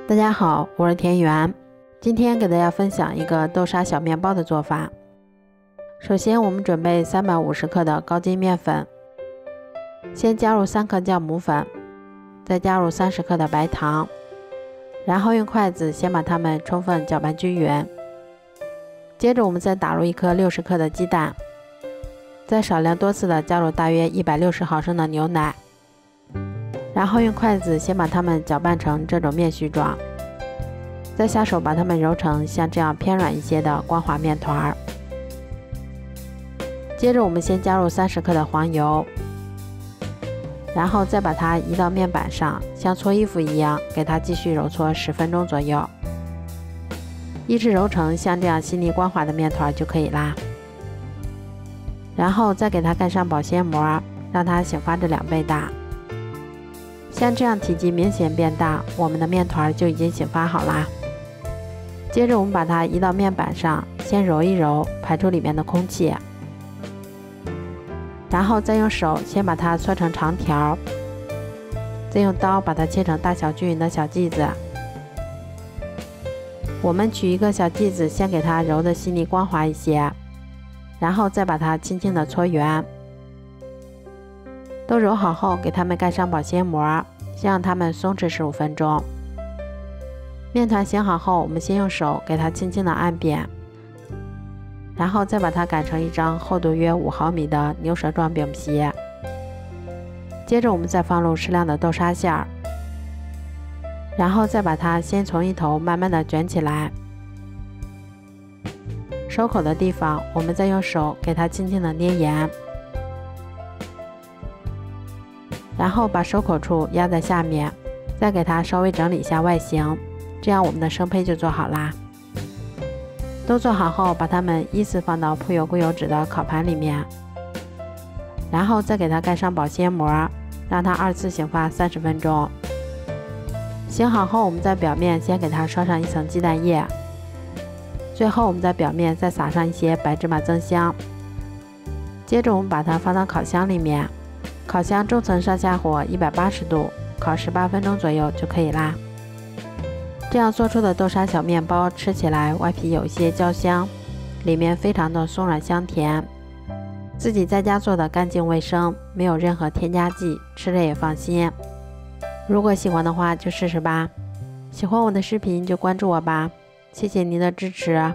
大家好，我是田园。今天给大家分享一个豆沙小面包的做法。首先我们准备350克的高筋面粉，先加入3克酵母粉，再加入30克的白糖，然后用筷子先把它们充分搅拌均匀。接着我们再打入1颗60克的鸡蛋，再少量多次的加入大约160毫升的牛奶，然后用筷子先把它们搅拌成这种面絮状，再下手把它们揉成像这样偏软一些的光滑面团。接着我们先加入30克的黄油，然后再把它移到面板上，像搓衣服一样给它继续揉搓10分钟左右，一直揉成像这样细腻光滑的面团就可以啦。然后再给它盖上保鲜膜，让它醒发至2倍大。像这样体积明显变大，我们的面团就已经醒发好啦。接着我们把它移到面板上，先揉一揉，排出里面的空气，然后再用手先把它搓成长条，再用刀把它切成大小均匀的小剂子。我们取一个小剂子，先给它揉得细腻光滑一些，然后再把它轻轻地搓圆。都揉好后，给它们盖上保鲜膜，先让它们松弛15分钟。面团醒好后，我们先用手给它轻轻地按扁，然后再把它擀成一张厚度约5毫米的牛舌状饼皮。接着我们再放入适量的豆沙馅儿，然后再把它先从一头慢慢地卷起来，收口的地方我们再用手给它轻轻地捏严，然后把收口处压在下面，再给它稍微整理一下外形，这样我们的生胚就做好啦。都做好后，把它们依次放到铺有固有纸的烤盘里面，然后再给它盖上保鲜膜，让它2次醒发30分钟。醒好后，我们在表面先给它刷上一层鸡蛋液，最后我们在表面再撒上一些白芝麻增香。接着我们把它放到烤箱里面，烤箱中层上下火180度，烤18分钟左右就可以啦。这样做出的豆沙小面包吃起来外皮有一些焦香，里面非常的松软香甜，自己在家做的干净卫生，没有任何添加剂，吃着也放心。如果喜欢的话就试试吧，喜欢我的视频就关注我吧，谢谢您的支持。